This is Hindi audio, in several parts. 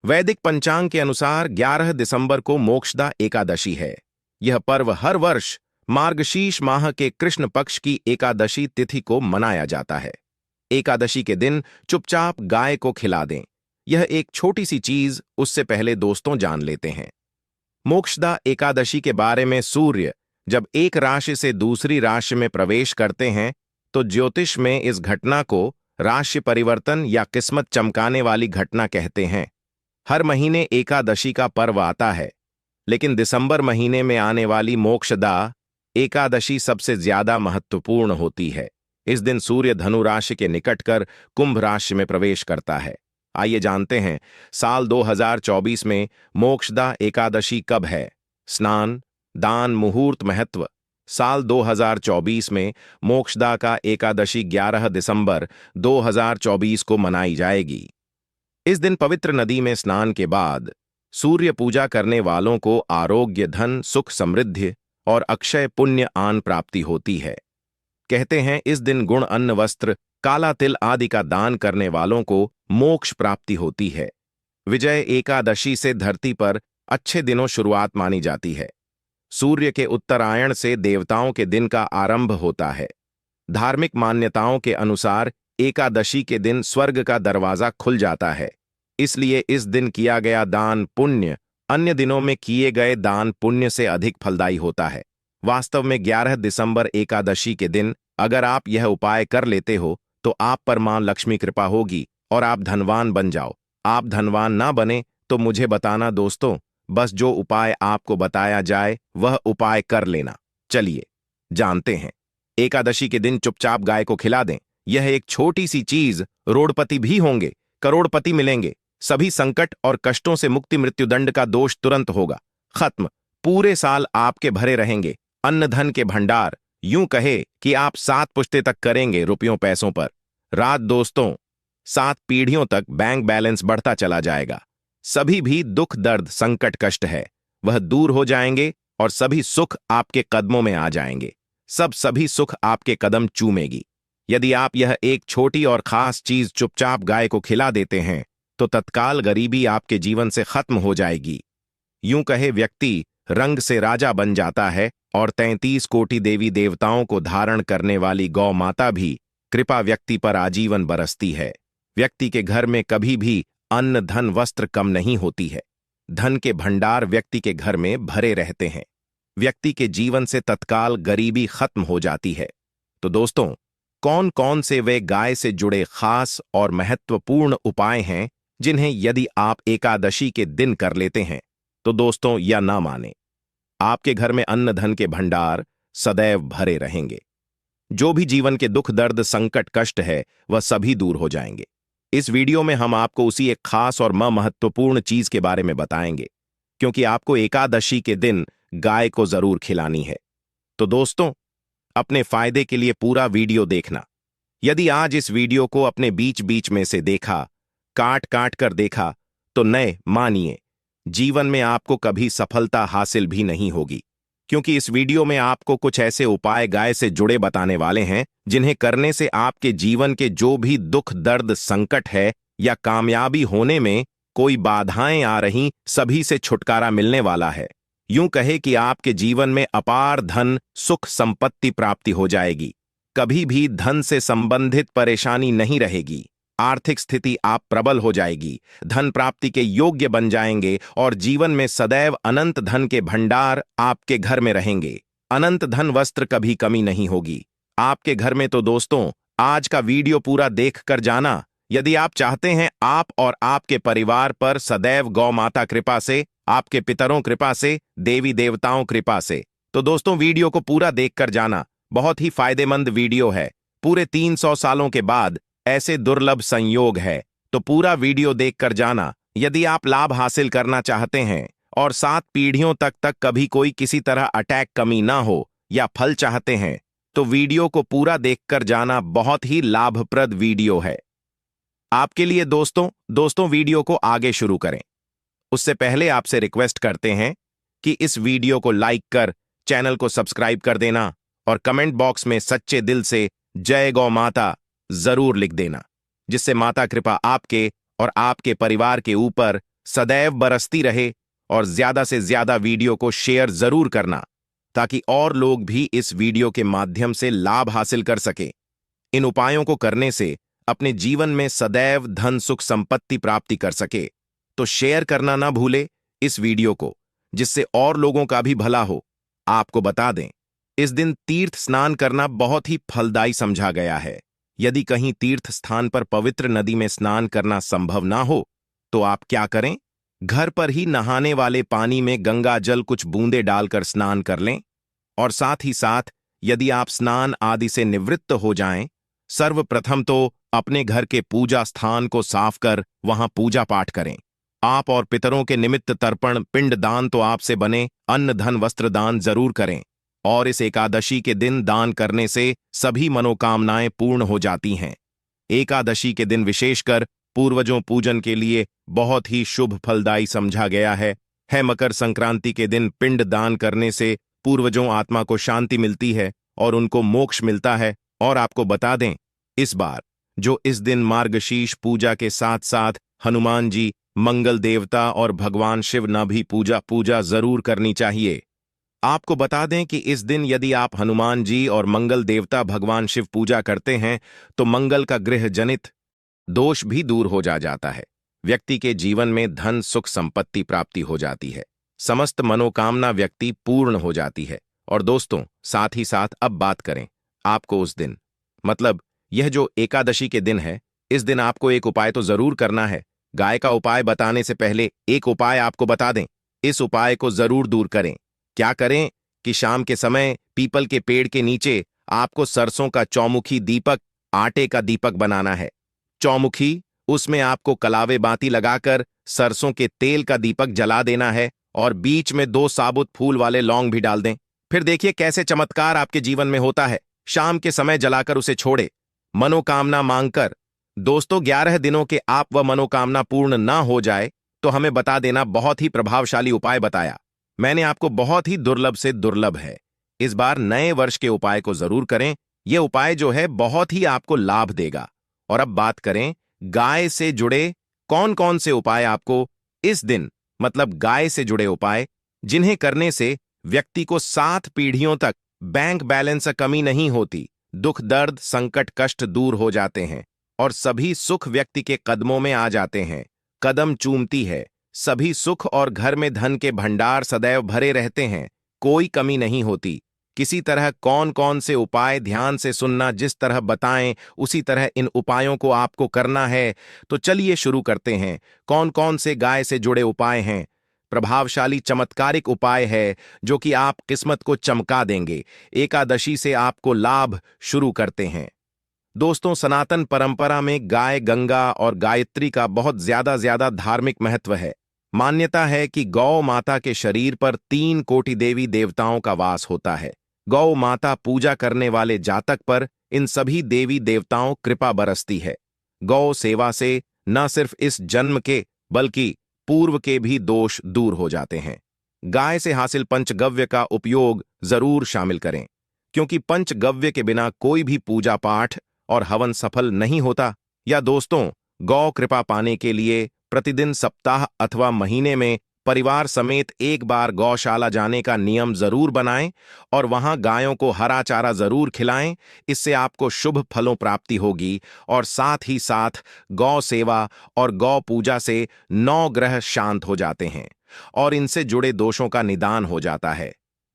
वैदिक पंचांग के अनुसार 11 दिसंबर को मोक्षदा एकादशी है। यह पर्व हर वर्ष मार्गशीर्ष माह के कृष्ण पक्ष की एकादशी तिथि को मनाया जाता है। एकादशी के दिन चुपचाप गाय को खिला दें। यह एक छोटी सी चीज, उससे पहले दोस्तों जान लेते हैं मोक्षदा एकादशी के बारे में। सूर्य जब एक राशि से दूसरी राशि में प्रवेश करते हैं तो ज्योतिष में इस घटना को राशि परिवर्तन या किस्मत चमकाने वाली घटना कहते हैं। हर महीने एकादशी का पर्व आता है, लेकिन दिसंबर महीने में आने वाली मोक्षदा एकादशी सबसे ज्यादा महत्वपूर्ण होती है। इस दिन सूर्य धनु राशि के निकट कर कुंभ राशि में प्रवेश करता है। आइए जानते हैं साल 2024 में मोक्षदा एकादशी कब है। स्नान, दान, मुहूर्त, महत्व। साल 2024 में मोक्षदा का एकादशी 11 दिसंबर 2024 को मनाई जाएगी। इस दिन पवित्र नदी में स्नान के बाद सूर्य पूजा करने वालों को आरोग्य, धन, सुख, समृद्धि और अक्षय पुण्य आन प्राप्ति होती है। कहते हैं इस दिन गुण, अन्न, वस्त्र, काला तिल आदि का दान करने वालों को मोक्ष प्राप्ति होती है। विजय एकादशी से धरती पर अच्छे दिनों शुरुआत मानी जाती है। सूर्य के उत्तरायण से देवताओं के दिन का आरंभ होता है। धार्मिक मान्यताओं के अनुसार एकादशी के दिन स्वर्ग का दरवाजा खुल जाता है, इसलिए इस दिन किया गया दान पुण्य अन्य दिनों में किए गए दान पुण्य से अधिक फलदायी होता है। वास्तव में 11 दिसंबर एकादशी के दिन अगर आप यह उपाय कर लेते हो तो आप पर मां लक्ष्मी कृपा होगी और आप धनवान बन जाओ। आप धनवान ना बने तो मुझे बताना दोस्तों, बस जो उपाय आपको बताया जाए वह उपाय कर लेना। चलिए जानते हैं। एकादशी के दिन चुपचाप गाय को खिला दें। यह एक छोटी सी चीज, रोड़पति भी होंगे, करोड़पति मिलेंगे। सभी संकट और कष्टों से मुक्ति, मृत्युदंड का दोष तुरंत होगा खत्म। पूरे साल आपके भरे रहेंगे अन्न धन के भंडार। यूं कहे कि आप 7 पुश्ते तक करेंगे रुपयों पैसों पर रात दोस्तों। 7 पीढ़ियों तक बैंक बैलेंस बढ़ता चला जाएगा। सभी भी दुख, दर्द, संकट, कष्ट है वह दूर हो जाएंगे और सभी सुख आपके कदमों में आ जाएंगे। सभी सुख आपके कदम चूमेगी। यदि आप यह एक छोटी और खास चीज चुपचाप गाय को खिला देते हैं तो तत्काल गरीबी आपके जीवन से खत्म हो जाएगी। यूं कहे व्यक्ति रंग से राजा बन जाता है और 33 कोटि देवी देवताओं को धारण करने वाली गौ माता भी कृपा व्यक्ति पर आजीवन बरसती है। व्यक्ति के घर में कभी भी अन्न, धन, वस्त्र कम नहीं होती है। धन के भंडार व्यक्ति के घर में भरे रहते हैं। व्यक्ति के जीवन से तत्काल गरीबी खत्म हो जाती है। तो दोस्तों, कौन कौन से वे गाय से जुड़े खास और महत्वपूर्ण उपाय हैं जिन्हें यदि आप एकादशी के दिन कर लेते हैं तो दोस्तों या ना माने, आपके घर में अन्न धन के भंडार सदैव भरे रहेंगे। जो भी जीवन के दुख, दर्द, संकट, कष्ट है वह सभी दूर हो जाएंगे। इस वीडियो में हम आपको उसी एक खास और महत्वपूर्ण चीज के बारे में बताएंगे, क्योंकि आपको एकादशी के दिन गाय को जरूर खिलानी है। तो दोस्तों, अपने फायदे के लिए पूरा वीडियो देखना। यदि आज इस वीडियो को अपने बीच बीच में से देखा, काट काट कर देखा, तो नए मानिए जीवन में आपको कभी सफलता हासिल भी नहीं होगी, क्योंकि इस वीडियो में आपको कुछ ऐसे उपाय गाय से जुड़े बताने वाले हैं जिन्हें करने से आपके जीवन के जो भी दुख, दर्द, संकट है या कामयाबी होने में कोई बाधाएं आ रही, सभी से छुटकारा मिलने वाला है। यूं कहे कि आपके जीवन में अपार धन, सुख, संपत्ति प्राप्ति हो जाएगी। कभी भी धन से संबंधित परेशानी नहीं रहेगी। आर्थिक स्थिति आप प्रबल हो जाएगी। धन प्राप्ति के योग्य बन जाएंगे और जीवन में सदैव अनंत धन के भंडार आपके घर में रहेंगे। अनंत धन, वस्त्र कभी कमी नहीं होगी आपके घर में। तो दोस्तों, आज का वीडियो पूरा देख कर जाना। यदि आप चाहते हैं आप और आपके परिवार पर सदैव गौ माता कृपा से, आपके पितरों कृपा से, देवी देवताओं कृपा से, तो दोस्तों वीडियो को पूरा देखकर जाना। बहुत ही फायदेमंद वीडियो है। पूरे 300 सालों के बाद ऐसे दुर्लभ संयोग है, तो पूरा वीडियो देखकर जाना। यदि आप लाभ हासिल करना चाहते हैं और 7 पीढ़ियों तक कभी कोई किसी तरह अटैक कमी ना हो या फल चाहते हैं तो वीडियो को पूरा देखकर जाना। बहुत ही लाभप्रद वीडियो है आपके लिए। दोस्तों वीडियो को आगे शुरू करें उससे पहले आपसे रिक्वेस्ट करते हैं कि इस वीडियो को लाइक कर चैनल को सब्सक्राइब कर देना और कमेंट बॉक्स में सच्चे दिल से जय गौ माता जरूर लिख देना, जिससे माता कृपा आपके और आपके परिवार के ऊपर सदैव बरसती रहे और ज्यादा से ज्यादा वीडियो को शेयर जरूर करना ताकि और लोग भी इस वीडियो के माध्यम से लाभ हासिल कर सके। इन उपायों को करने से अपने जीवन में सदैव धन सुख संपत्ति प्राप्ति कर सके। तो शेयर करना ना भूले इस वीडियो को, जिससे और लोगों का भी भला हो। आपको बता दें, इस दिन तीर्थ स्नान करना बहुत ही फलदायी समझा गया है। यदि कहीं तीर्थ स्थान पर पवित्र नदी में स्नान करना संभव ना हो तो आप क्या करें, घर पर ही नहाने वाले पानी में गंगा जल कुछ बूंदे डालकर स्नान कर लें। और साथ ही साथ यदि आप स्नान आदि से निवृत्त हो जाएं, सर्वप्रथम तो अपने घर के पूजा स्थान को साफ कर वहां पूजा पाठ करें। आप और पितरों के निमित्त तर्पण पिंड दान तो आपसे बने अन्न धन वस्त्र दान जरूर करें। और इस एकादशी के दिन दान करने से सभी मनोकामनाएं पूर्ण हो जाती हैं। एकादशी के दिन विशेषकर पूर्वजों पूजन के लिए बहुत ही शुभ फलदायी समझा गया है। मकर संक्रांति के दिन पिंड दान करने से पूर्वजों आत्मा को शांति मिलती है और उनको मोक्ष मिलता है। और आपको बता दें, इस बार जो इस दिन मार्गशीर्ष पूजा के साथ साथ हनुमान जी, मंगल देवता और भगवान शिव न भी पूजा जरूर करनी चाहिए। आपको बता दें कि इस दिन यदि आप हनुमान जी और मंगल देवता भगवान शिव पूजा करते हैं तो मंगल का गृह जनित दोष भी दूर हो जाता है। व्यक्ति के जीवन में धन सुख संपत्ति प्राप्ति हो जाती है। समस्त मनोकामना व्यक्ति पूर्ण हो जाती है। और दोस्तों, साथ ही साथ अब बात करें, आपको उस दिन मतलब यह जो एकादशी के दिन है, इस दिन आपको एक उपाय तो जरूर करना है। गाय का उपाय बताने से पहले एक उपाय आपको बता दें, इस उपाय को जरूर दूर करें। क्या करें कि शाम के समय पीपल के पेड़ के नीचे आपको सरसों का चौमुखी दीपक, आटे का दीपक बनाना है। चौमुखी, उसमें आपको कलावे बाती लगाकर सरसों के तेल का दीपक जला देना है और बीच में 2 साबुत फूल वाले लौंग भी डाल दें। फिर देखिए कैसे चमत्कार आपके जीवन में होता है। शाम के समय जलाकर उसे छोड़े, मनोकामना मांगकर। दोस्तों, 11 दिनों के आप वह मनोकामना पूर्ण ना हो जाए तो हमें बता देना। बहुत ही प्रभावशाली उपाय बताया मैंने आपको, बहुत ही दुर्लभ से दुर्लभ है। इस बार नए वर्ष के उपाय को जरूर करें। यह उपाय जो है बहुत ही आपको लाभ देगा। और अब बात करें गाय से जुड़े कौन कौन से उपाय आपको इस दिन मतलब गाय से जुड़े उपाय, जिन्हें करने से व्यक्ति को 7 पीढ़ियों तक बैंक बैलेंस से कमी नहीं होती, दुख दर्द संकट कष्ट दूर हो जाते हैं और सभी सुख व्यक्ति के कदमों में आ जाते हैं। कदम चूमती है सभी सुख और घर में धन के भंडार सदैव भरे रहते हैं, कोई कमी नहीं होती। किसी तरह कौन कौन से उपाय ध्यान से सुनना, जिस तरह बताएं उसी तरह इन उपायों को आपको करना है। तो चलिए शुरू करते हैं। कौन कौन से गाय से जुड़े उपाय हैं? प्रभावशाली चमत्कारिक उपाय है जो कि आप किस्मत को चमका देंगे। एकादशी से आपको लाभ शुरू करते हैं। दोस्तों, सनातन परंपरा में गाय, गंगा और गायत्री का बहुत ज्यादा धार्मिक महत्व है। मान्यता है कि गौ माता के शरीर पर 3 कोटि देवी देवताओं का वास होता है। गौ माता पूजा करने वाले जातक पर इन सभी देवी देवताओं कृपा बरसती है। गौ सेवा से न सिर्फ इस जन्म के बल्कि पूर्व के भी दोष दूर हो जाते हैं। गाय से हासिल पंचगव्य का उपयोग जरूर शामिल करें, क्योंकि पंचगव्य के बिना कोई भी पूजा पाठ और हवन सफल नहीं होता। या दोस्तों, गौ कृपा पाने के लिए प्रतिदिन, सप्ताह अथवा महीने में परिवार समेत एक बार गौशाला जाने का नियम जरूर बनाएं और वहां गायों को हरा चारा जरूर खिलाएं। इससे आपको शुभ फलों प्राप्ति होगी और साथ ही साथ गौ सेवा और गौ पूजा से 9 ग्रह शांत हो जाते हैं और इनसे जुड़े दोषों का निदान हो जाता है।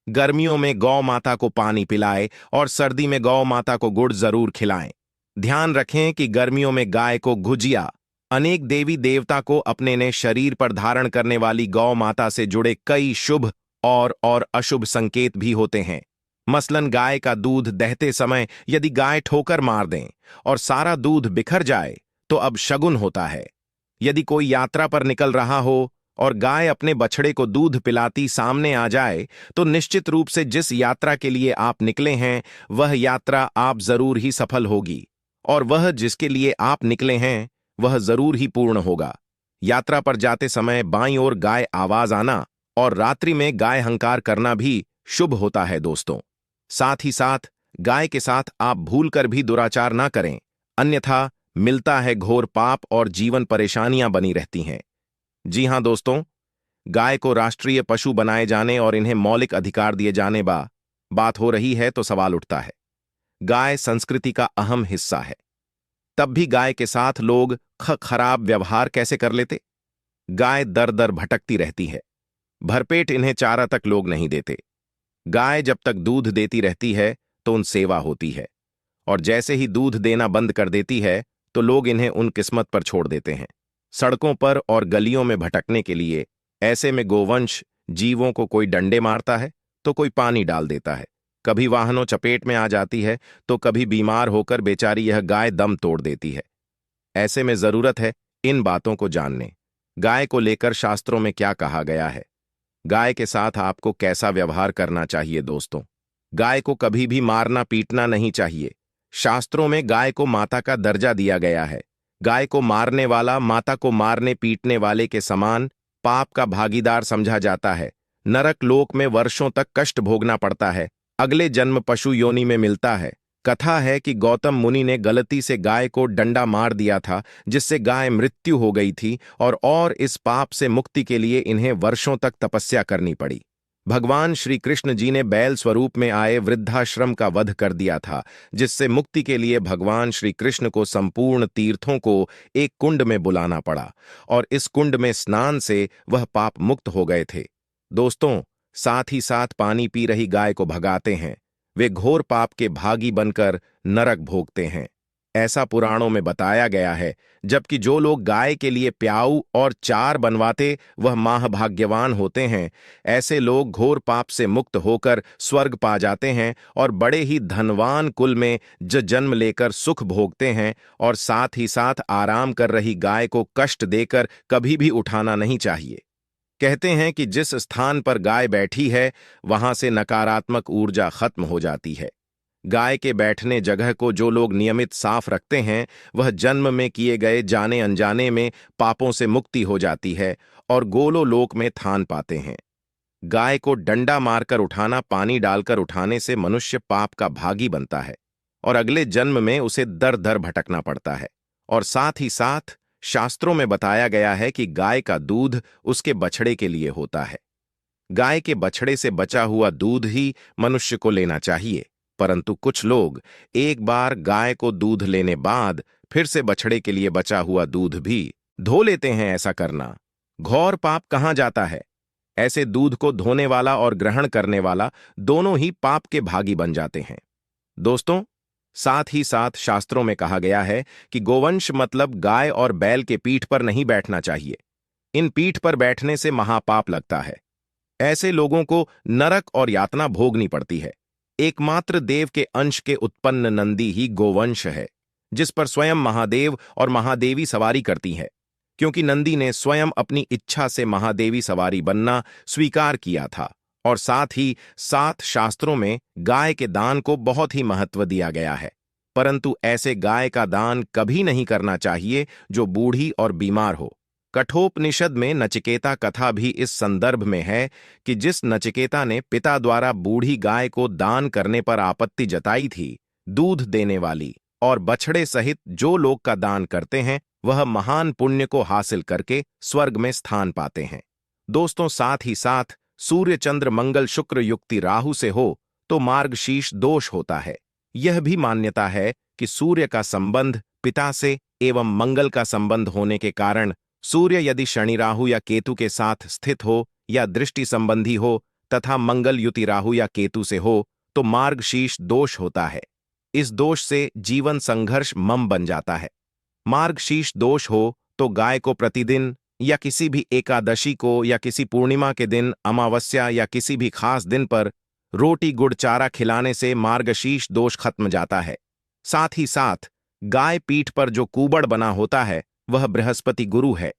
गर्मियों में गौ माता को पानी पिलाएं और सर्दी में गौ माता को गुड़ जरूर खिलाएं। ध्यान रखें कि गर्मियों में गाय को गुजिया। अनेक देवी देवता को अपने ने शरीर पर धारण करने वाली गौ माता से जुड़े कई शुभ और अशुभ संकेत भी होते हैं। मसलन गाय का दूध दहते समय यदि गाय ठोकर मार दें और सारा दूध बिखर जाए तो अब शगुन होता है। यदि कोई यात्रा पर निकल रहा हो और गाय अपने बछड़े को दूध पिलाती सामने आ जाए तो निश्चित रूप से जिस यात्रा के लिए आप निकले हैं वह यात्रा आप जरूर ही सफल होगी और वह जिसके लिए आप निकले हैं वह जरूर ही पूर्ण होगा। यात्रा पर जाते समय बाईं ओर गाय आवाज आना और रात्रि में गाय हंकार करना भी शुभ होता है। दोस्तों, साथ ही साथ गाय के साथ आप भूलकर भी दुराचार ना करें, अन्यथा मिलता है घोर पाप और जीवन परेशानियां बनी रहती हैं। जी हाँ दोस्तों, गाय को राष्ट्रीय पशु बनाए जाने और इन्हें मौलिक अधिकार दिए जाने बात हो रही है तो सवाल उठता है। गाय संस्कृति का अहम हिस्सा है, तब भी गाय के साथ लोग खराब व्यवहार कैसे कर लेते। गाय दर दर भटकती रहती है, भरपेट इन्हें चारा तक लोग नहीं देते। गाय जब तक दूध देती रहती है तो उन सेवा होती है, और जैसे ही दूध देना बंद कर देती है तो लोग इन्हें उन किस्मत पर छोड़ देते हैं, सड़कों पर और गलियों में भटकने के लिए। ऐसे में गोवंश जीवों को कोई डंडे मारता है तो कोई पानी डाल देता है, कभी वाहनों चपेट में आ जाती है तो कभी बीमार होकर बेचारी यह गाय दम तोड़ देती है। ऐसे में जरूरत है इन बातों को जानने। गाय को लेकर शास्त्रों में क्या कहा गया है, गाय के साथ आपको कैसा व्यवहार करना चाहिए। दोस्तों, गाय को कभी भी मारना पीटना नहीं चाहिए। शास्त्रों में गाय को माता का दर्जा दिया गया है। गाय को मारने वाला माता को मारने पीटने वाले के समान पाप का भागीदार समझा जाता है। नरक लोक में वर्षों तक कष्ट भोगना पड़ता है, अगले जन्म पशु योनि में मिलता है। कथा है कि गौतम मुनि ने गलती से गाय को डंडा मार दिया था, जिससे गाय मृत्यु हो गई थी, और इस पाप से मुक्ति के लिए इन्हें वर्षों तक तपस्या करनी पड़ी। भगवान श्री कृष्ण जी ने बैल स्वरूप में आए वृद्धाश्रम का वध कर दिया था, जिससे मुक्ति के लिए भगवान श्री कृष्ण को संपूर्ण तीर्थों को एक कुंड में बुलाना पड़ा, और इस कुंड में स्नान से वह पाप मुक्त हो गए थे। दोस्तों, साथ ही साथ पानी पी रही गाय को भगाते हैं, वे घोर पाप के भागी बनकर नरक भोगते हैं, ऐसा पुराणों में बताया गया है। जबकि जो लोग गाय के लिए प्याऊ और चार बनवाते वह महाभाग्यवान होते हैं। ऐसे लोग घोर पाप से मुक्त होकर स्वर्ग पा जाते हैं और बड़े ही धनवान कुल में जन्म लेकर सुख भोगते हैं। और साथ ही साथ आराम कर रही गाय को कष्ट देकर कभी भी उठाना नहीं चाहिए। कहते हैं कि जिस स्थान पर गाय बैठी है वहां से नकारात्मक ऊर्जा खत्म हो जाती है। गाय के बैठने जगह को जो लोग नियमित साफ रखते हैं, वह जन्म में किए गए जाने अनजाने में पापों से मुक्ति हो जाती है और गोलो लोक में थान पाते हैं। गाय को डंडा मारकर उठाना, पानी डालकर उठाने से मनुष्य पाप का भागी बनता है और अगले जन्म में उसे दर दर भटकना पड़ता है। और साथ ही साथ शास्त्रों में बताया गया है कि गाय का दूध उसके बछड़े के लिए होता है। गाय के बछड़े से बचा हुआ दूध ही मनुष्य को लेना चाहिए, परंतु कुछ लोग एक बार गाय को दूध लेने बाद फिर से बछड़े के लिए बचा हुआ दूध भी धो लेते हैं। ऐसा करना घोर पाप कहाँ जाता है। ऐसे दूध को धोने वाला और ग्रहण करने वाला दोनों ही पाप के भागी बन जाते हैं। दोस्तों, साथ ही साथ शास्त्रों में कहा गया है कि गोवंश मतलब गाय और बैल के पीठ पर नहीं बैठना चाहिए। इन पीठ पर बैठने से महापाप लगता है। ऐसे लोगों को नरक और यातना भोगनी पड़ती है। एकमात्र देव के अंश के उत्पन्न नंदी ही गोवंश है, जिस पर स्वयं महादेव और महादेवी सवारी करती है, क्योंकि नंदी ने स्वयं अपनी इच्छा से महादेवी सवारी बनना स्वीकार किया था। और साथ ही साथ शास्त्रों में गाय के दान को बहुत ही महत्व दिया गया है, परंतु ऐसे गाय का दान कभी नहीं करना चाहिए जो बूढ़ी और बीमार हो। कठोपनिषद में नचिकेता कथा भी इस संदर्भ में है कि जिस नचिकेता ने पिता द्वारा बूढ़ी गाय को दान करने पर आपत्ति जताई थी, दूध देने वाली और बछड़े सहित जो लोग का दान करते हैं वह महान पुण्य को हासिल करके स्वर्ग में स्थान पाते हैं। दोस्तों, साथ ही साथ सूर्य चंद्र मंगल शुक्र युक्ति राहु से हो तो मार्गशीर्ष दोष होता है। यह भी मान्यता है कि सूर्य का संबंध पिता से एवं मंगल का संबंध होने के कारण सूर्य यदि शनि राहु या केतु के साथ स्थित हो या दृष्टि संबंधी हो तथा मंगल युति राहु या केतु से हो तो मार्गशीर्ष दोष होता है। इस दोष से जीवन संघर्ष मम बन जाता है। मार्गशीर्ष दोष हो तो गाय को प्रतिदिन या किसी भी एकादशी को या किसी पूर्णिमा के दिन, अमावस्या या किसी भी खास दिन पर रोटी गुड़ चारा खिलाने से मार्गशीर्ष दोष खत्म जाता है। साथ ही साथ गाय पीठ पर जो कूबड़ बना होता है वह बृहस्पति गुरु है।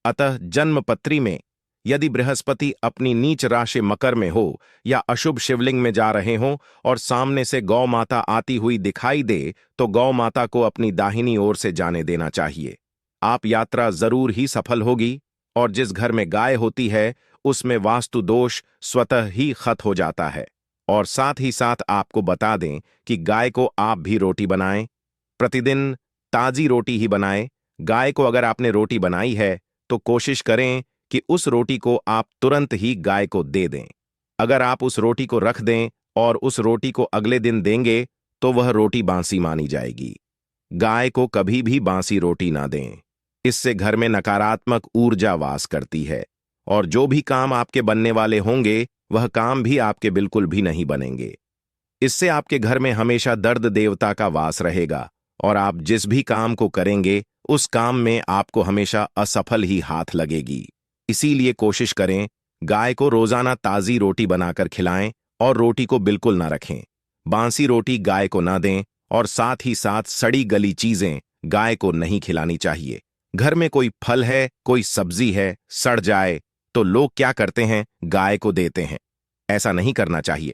अतः जन्मपत्री में यदि बृहस्पति अपनी नीच राशि मकर में हो या अशुभ शिवलिंग में जा रहे हों और सामने से गौ माता आती हुई दिखाई दे तो गौ माता को अपनी दाहिनी ओर से जाने देना चाहिए। आप यात्रा जरूर ही सफल होगी और जिस घर में गाय होती है उसमें वास्तु दोष स्वतः ही खत्म हो जाता है। और साथ ही साथ आपको बता दें कि गाय को आप भी रोटी बनाएं, प्रतिदिन ताजी रोटी ही बनाएं। गाय को अगर आपने रोटी बनाई है तो कोशिश करें कि उस रोटी को आप तुरंत ही गाय को दे दें। अगर आप उस रोटी को रख दें और उस रोटी को अगले दिन देंगे तो वह रोटी बासी मानी जाएगी। गाय को कभी भी बासी रोटी ना दें। इससे घर में नकारात्मक ऊर्जा वास करती है और जो भी काम आपके बनने वाले होंगे वह काम भी आपके बिल्कुल भी नहीं बनेंगे। इससे आपके घर में हमेशा दर्द देवता का वास रहेगा और आप जिस भी काम को करेंगे उस काम में आपको हमेशा असफल ही हाथ लगेगी। इसीलिए कोशिश करें गाय को रोजाना ताजी रोटी बनाकर खिलाएं और रोटी को बिल्कुल ना रखें। बासी रोटी गाय को ना दें और साथ ही साथ सड़ी गली चीजें गाय को नहीं खिलानी चाहिए। घर में कोई फल है, कोई सब्जी है, सड़ जाए तो लोग क्या करते हैं, गाय को देते हैं। ऐसा नहीं करना चाहिए।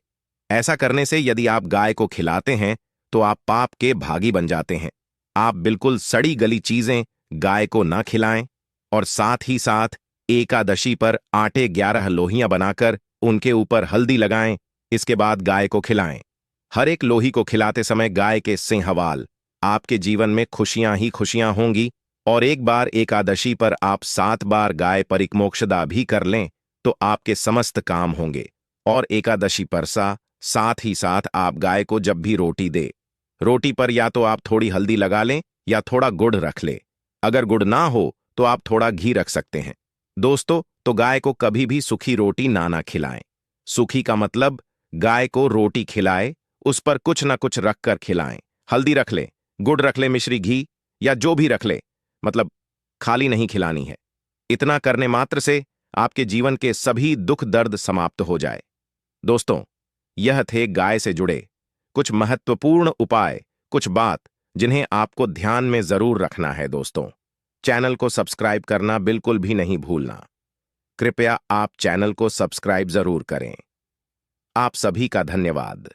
ऐसा करने से यदि आप गाय को खिलाते हैं तो आप पाप के भागी बन जाते हैं। आप बिल्कुल सड़ी गली चीजें गाय को ना खिलाएं और साथ ही साथ एकादशी पर आटे 11 लोहियां बनाकर उनके ऊपर हल्दी लगाएं। इसके बाद गाय को खिलाएं। हर एक लोही को खिलाते समय गाय के सिंहवाल आपके जीवन में खुशियां ही खुशियां होंगी। और एक बार एकादशी पर आप 7 बार गाय परिक्मोक्षदा भी कर लें तो आपके समस्त काम होंगे। और एकादशी पर साथ ही साथ आप गाय को जब भी रोटी दे, रोटी पर या तो आप थोड़ी हल्दी लगा लें या थोड़ा गुड़ रख ले। अगर गुड़ ना हो तो आप थोड़ा घी रख सकते हैं। दोस्तों, तो गाय को कभी भी सूखी रोटी ना खिलाएं। सूखी का मतलब गाय को रोटी खिलाए, उस पर कुछ ना कुछ रखकर खिलाएं। हल्दी रख ले, गुड़ रख ले, मिश्री घी या जो भी रख ले, मतलब खाली नहीं खिलानी है। इतना करने मात्र से आपके जीवन के सभी दुख दर्द समाप्त हो जाए। दोस्तों, यह थे गाय से जुड़े कुछ महत्वपूर्ण उपाय, कुछ बात जिन्हें आपको ध्यान में जरूर रखना है। दोस्तों, चैनल को सब्सक्राइब करना बिल्कुल भी नहीं भूलना। कृपया आप चैनल को सब्सक्राइब जरूर करें। आप सभी का धन्यवाद।